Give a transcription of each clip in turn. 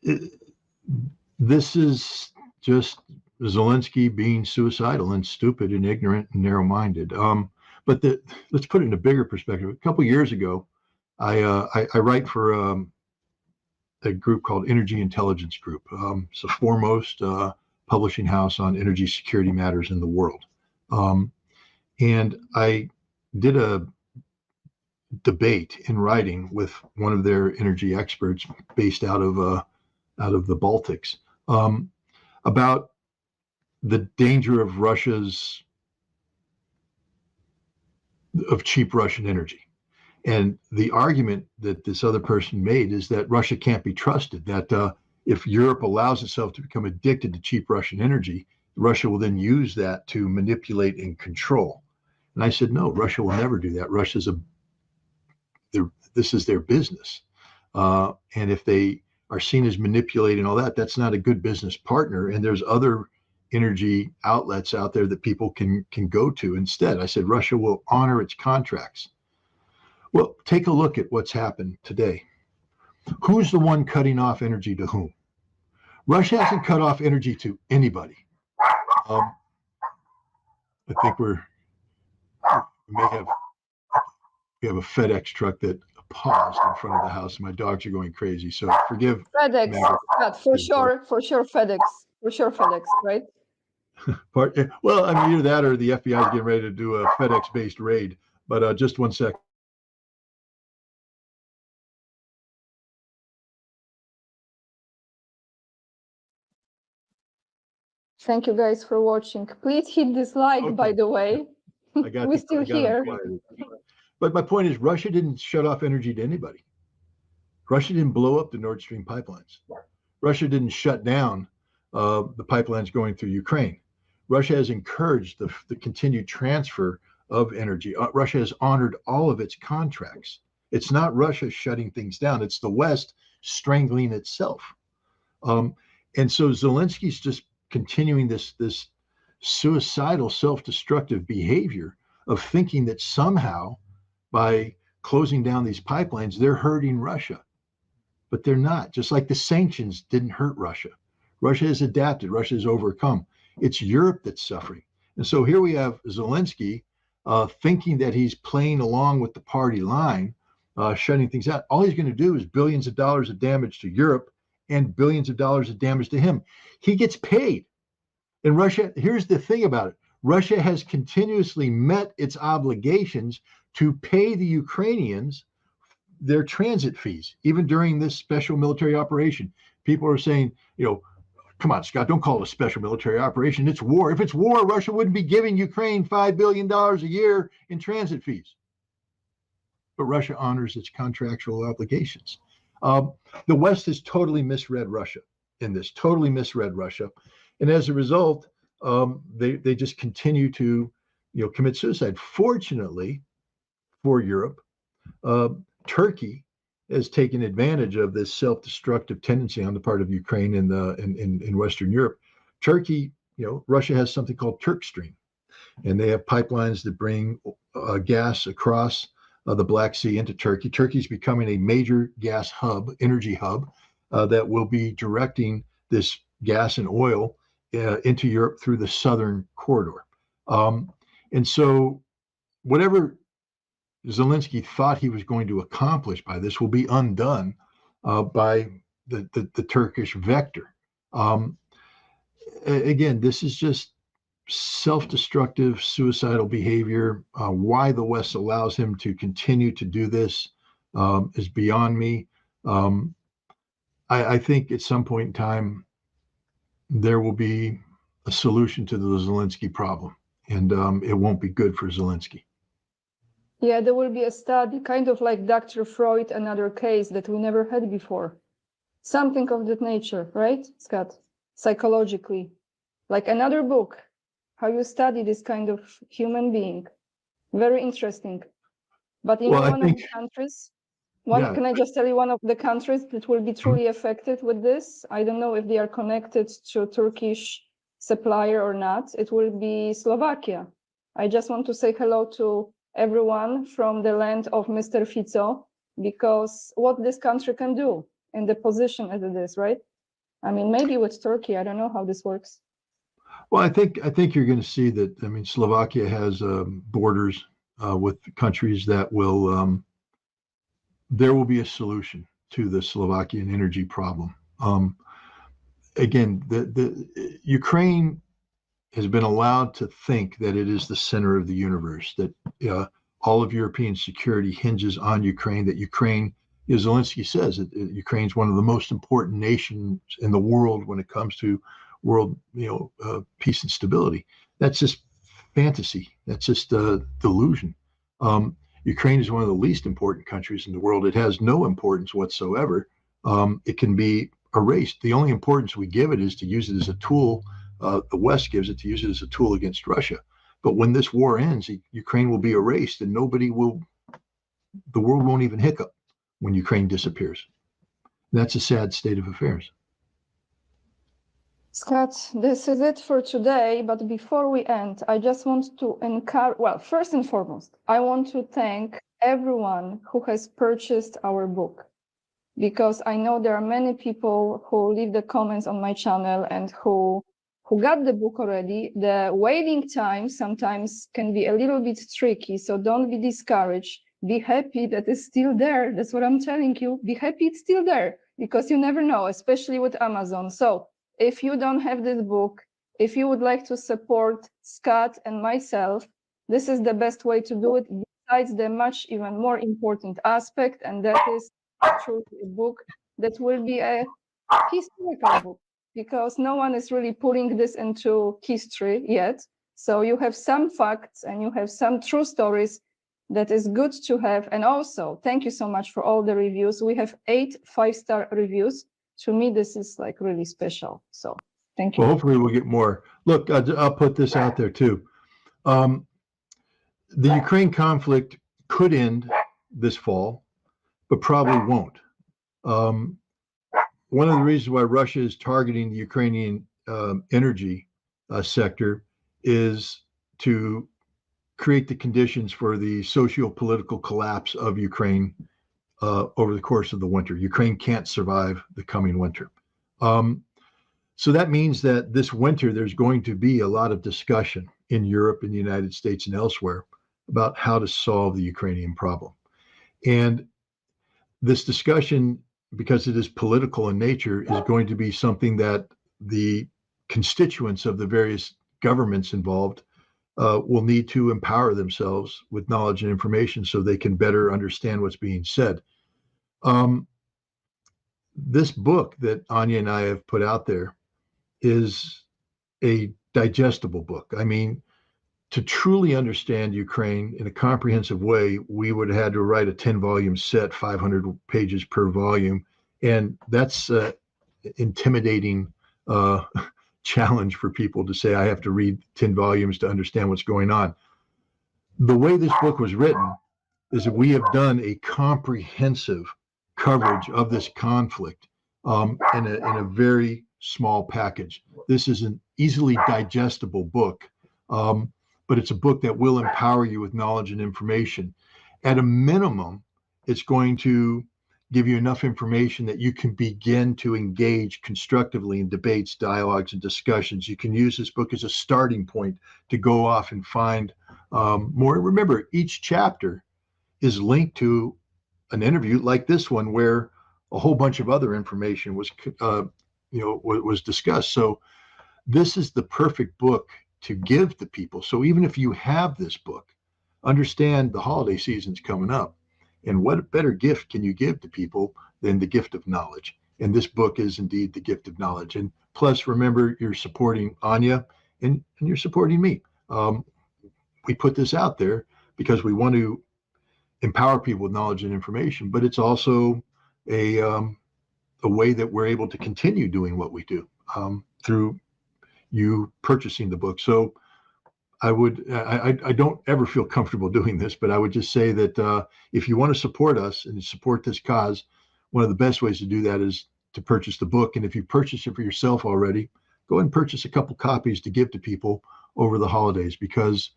this is just Zelensky being suicidal and stupid and ignorant and narrow-minded. But let's put it in a bigger perspective. A couple of years ago, I write for a group called Energy Intelligence Group. It's the foremost publishing house on energy security matters in the world. And I did a debate in writing with one of their energy experts based out of the Baltics about the danger of cheap Russian energy. And the argument that this other person made is that Russia can't be trusted, that if Europe allows itself to become addicted to cheap Russian energy, Russia will then use that to manipulate and control. And I said, no, Russia will never do that. This is their business. And if they are seen as manipulating all that, that's not a good business partner. And there's other energy outlets out there that people can go to instead. I said, Russia will honor its contracts. Well, take a look at what's happened today. Who's the one cutting off energy to whom? Russia hasn't cut off energy to anybody. I think we have a FedEx truck that paused in front of the house. My dogs are going crazy, so forgive. FedEx, for sure FedEx, right? Well, I mean, either that or the FBI is getting ready to do a FedEx-based raid. But just one sec. Thank you guys for watching. Please hit this like, okay. By the way. We're still here. But my point is, Russia didn't shut off energy to anybody. Russia didn't blow up the Nord Stream pipelines. Russia didn't shut down the pipelines going through Ukraine. Russia has encouraged the continued transfer of energy. Russia has honored all of its contracts. It's not Russia shutting things down. It's the West strangling itself. And so Zelensky's just continuing this suicidal, self-destructive behavior of thinking that somehow by closing down these pipelines, they're hurting Russia. But they're not. Just like the sanctions didn't hurt Russia. Russia has adapted. Russia has overcome. It's Europe that's suffering. And so here we have Zelensky thinking that he's playing along with the party line, shutting things out. All he's going to do is billions of dollars of damage to Europe and billions of dollars of damage to him. He gets paid. And Russia, here's the thing about it. Russia has continuously met its obligations to pay the Ukrainians their transit fees, even during this special military operation. People are saying, come on, Scott, don't call it a special military operation. It's war. If it's war, Russia wouldn't be giving Ukraine $5 billion a year in transit fees. But Russia honors its contractual obligations. The West has totally misread Russia in this, totally misread Russia. And as a result, they just continue to commit suicide. Fortunately for Europe, Turkey has taken advantage of this self-destructive tendency on the part of Ukraine in Western Europe. Turkey, Russia has something called Turk Stream, and they have pipelines that bring gas across the Black Sea into Turkey. Turkey's becoming a major gas hub, energy hub, that will be directing this gas and oil into Europe through the southern corridor. And so whatever Zelensky thought he was going to accomplish by this will be undone by the Turkish vector. Again, this is just self-destructive, suicidal behavior. Why the West allows him to continue to do this is beyond me. I think at some point in time, there will be a solution to the Zelensky problem, and it won't be good for Zelensky. Yeah, there will be a study, kind of like Dr. Freud, another case that we never had before. Something of that nature, right, Scott? Psychologically. Like another book, how you study this kind of human being. Very interesting. But in one of the countries, can I just tell you one of the countries that will be truly affected with this? I don't know if they are connected to Turkish supplier or not. It will be Slovakia. I just want to say hello to everyone from the land of Mr. Fico, because what this country can do. in the position as it is, right? I mean, maybe with Turkey, I don't know how this works. Well, I think you're going to see that. I mean, Slovakia has borders with countries that will. There will be a solution to the Slovakian energy problem. Again, the Ukraine has been allowed to think that it is the center of the universe, that all of European security hinges on Ukraine, that Ukraine, as Zelenskyy says, Ukraine's one of the most important nations in the world when it comes to world peace and stability. That's just fantasy. That's just a delusion. Ukraine is one of the least important countries in the world. It has no importance whatsoever. It can be erased. The only importance we give it is to use it as a tool. The West gives it to use it as a tool against Russia. But when this war ends, Ukraine will be erased, and the world won't even hiccup when Ukraine disappears. That's a sad state of affairs. Scott, this is it for today. But before we end, I just want to encourage, well, first and foremost, I want to thank everyone who has purchased our book, because I know there are many people who leave the comments on my channel and who got the book already. The waiting time sometimes can be a little bit tricky, so don't be discouraged. Be happy that it's still there. That's what I'm telling you. Be happy it's still there, because you never know, especially with Amazon. So if you don't have this book, if you would like to support Scott and myself, this is the best way to do it, besides the much even more important aspect, and that is truly a book that will be a historical book, because no one is really putting this into history yet. So you have some facts and you have some true stories that is good to have. And also, thank you so much for all the reviews. We have 8 5-star reviews. To me, this is like really special. So thank you. Well, hopefully we'll get more. Look, I'll put this out there too. The Ukraine conflict could end this fall, but probably won't. One of the reasons why Russia is targeting the Ukrainian energy sector is to create the conditions for the socio-political collapse of Ukraine over the course of the winter. Ukraine can't survive the coming winter. So that means that this winter, there's going to be a lot of discussion in Europe, in the United States, and elsewhere about how to solve the Ukrainian problem. And this discussion, because it is political in nature, is going to be something that the constituents of the various governments involved will need to empower themselves with knowledge and information so they can better understand what's being said. This book that Ania and I have put out there is a digestible book. I mean, to truly understand Ukraine in a comprehensive way, we would have had to write a 10-volume set, 500 pages per volume. And that's an intimidating challenge for people to say, I have to read 10 volumes to understand what's going on. The way this book was written is that we have done a comprehensive coverage of this conflict in a very small package. This is an easily digestible book, but it's a book that will empower you with knowledge and information. At a minimum, it's going to give you enough information that you can begin to engage constructively in debates, dialogues, and discussions. You can use this book as a starting point to go off and find more. Remember, each chapter is linked to an interview like this one, where a whole bunch of other information was discussed. So this is the perfect book to give to people. So even if you have this book, understand the holiday season's coming up. And what better gift can you give to people than the gift of knowledge? And this book is indeed the gift of knowledge. And plus, remember, you're supporting Ania and you're supporting me. We put this out there because we want to empower people with knowledge and information, but it's also a way that we're able to continue doing what we do through you purchasing the book. So I don't ever feel comfortable doing this, but I would just say that if you want to support us and support this cause, one of the best ways to do that is to purchase the book. And if you purchase it for yourself already, go ahead and purchase a couple copies to give to people over the holidays, because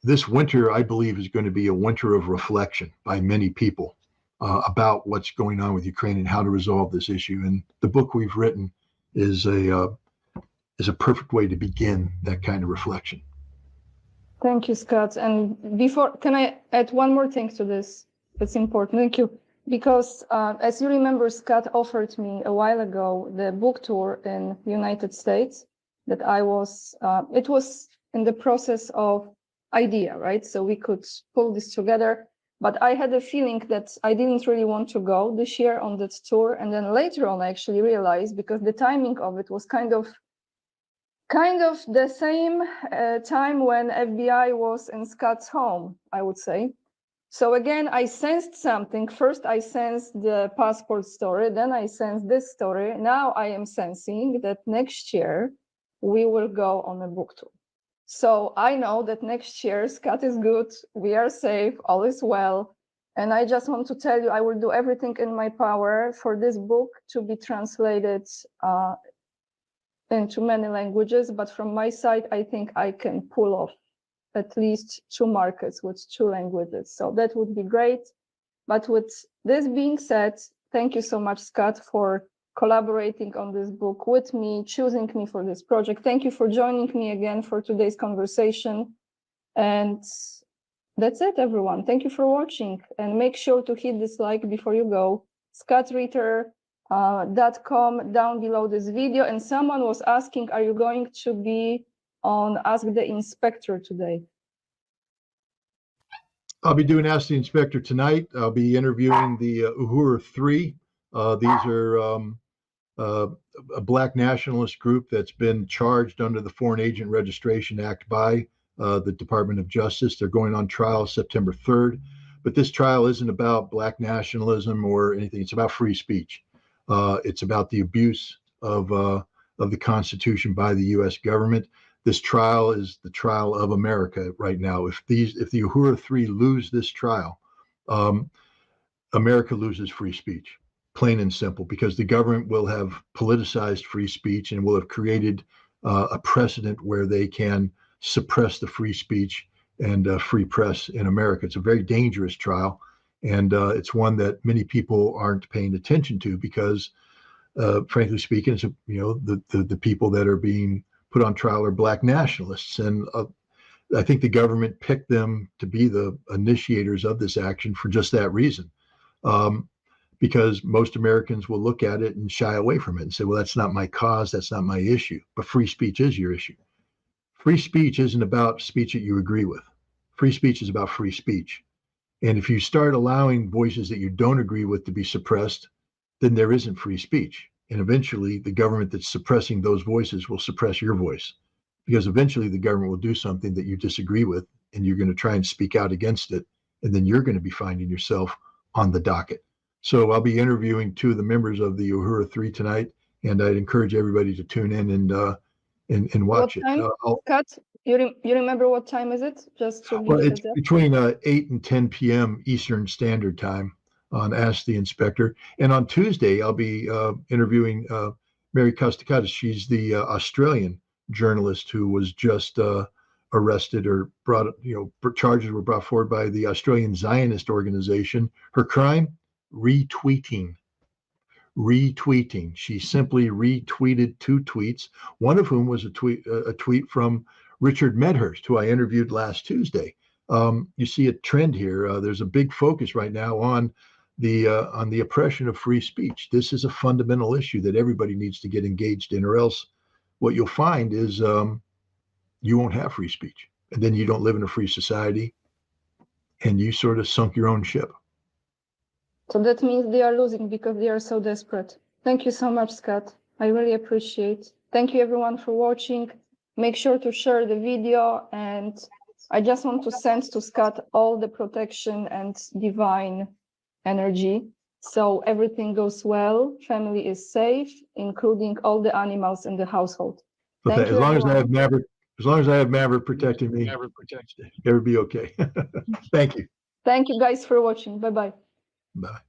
this winter, I believe, is going to be a winter of reflection by many people. about what's going on with Ukraine and how to resolve this issue. And the book we've written is a perfect way to begin that kind of reflection. Thank you, Scott. And before, can I add one more thing to this? It's important. Thank you. Because as you remember, Scott offered me a while ago the book tour in the United States that I was, it was in the process of idea, right? So we could pull this together. But I had a feeling that I didn't really want to go this year on that tour. And then later on, I actually realized, because the timing of it was kind of the same time when FBI was in Scott's home, I would say. So again, I sensed something. First, I sensed the passport story. Then I sensed this story. Now I am sensing that next year we will go on a book tour. So I know that next year Scott is good. We are safe. All is well. And I just want to tell you, I will do everything in my power for this book to be translated into many languages, but from my side, I think I can pull off at least 2 markets with 2 languages. So that would be great. But with this being said, thank you so much, Scott, for collaborating on this book with me, choosing me for this project. Thank you for joining me again for today's conversation. And that's it, everyone. Thank you for watching. And make sure to hit this like before you go. ScottRitter.com down below this video. And someone was asking, are you going to be on Ask the Inspector today? I'll be doing Ask the Inspector tonight. I'll be interviewing the Uhura 3. These are a Black nationalist group that's been charged under the Foreign Agent Registration Act by the Department of Justice. They're going on trial September 3rd. But this trial isn't about Black nationalism or anything. It's about free speech. It's about the abuse of the Constitution by the U.S. government. This trial is the trial of America right now. If the Uhura 3 lose this trial, America loses free speech, plain and simple, because the government will have politicized free speech and will have created a precedent where they can suppress the free speech and free press in America. It's a very dangerous trial, and it's one that many people aren't paying attention to because, frankly speaking, it's the people that are being put on trial are Black nationalists, and I think the government picked them to be the initiators of this action for just that reason, because most Americans will look at it and shy away from it and say, well, that's not my cause, that's not my issue. But free speech is your issue. Free speech isn't about speech that you agree with. Free speech is about free speech. And if you start allowing voices that you don't agree with to be suppressed, then there isn't free speech. And eventually the government that's suppressing those voices will suppress your voice, because eventually the government will do something that you disagree with and you're going to try and speak out against it. And then you're going to be finding yourself on the docket. So I'll be interviewing 2 of the members of the Uhura 3 tonight, and I'd encourage everybody to tune in and watch it. Scott, you remember what time is it? Just to well, it's between 8 and 10 p.m. Eastern Standard Time on Ask the Inspector. And on Tuesday, I'll be interviewing Mary Costacadis. She's the Australian journalist who was just arrested or charges were brought forward by the Australian Zionist organization. Her crime? Retweeting. She simply retweeted 2 tweets, one of whom was a tweet from Richard Medhurst, who I interviewed last Tuesday. You see a trend here. There's a big focus right now on the oppression of free speech. This is a fundamental issue that everybody needs to get engaged in, or else what you'll find is you won't have free speech, and then you don't live in a free society, and you sort of sunk your own ship. So that means they are losing because they are so desperate. Thank you so much, Scott. I really appreciate. Thank you everyone for watching. Make sure to share the video, and I just want to send to Scott all the protection and divine energy, so everything goes well, family is safe, including all the animals in the household. As long as I have Maverick protecting me, it would be okay. Thank you. Thank you guys for watching. Bye-bye. Bye.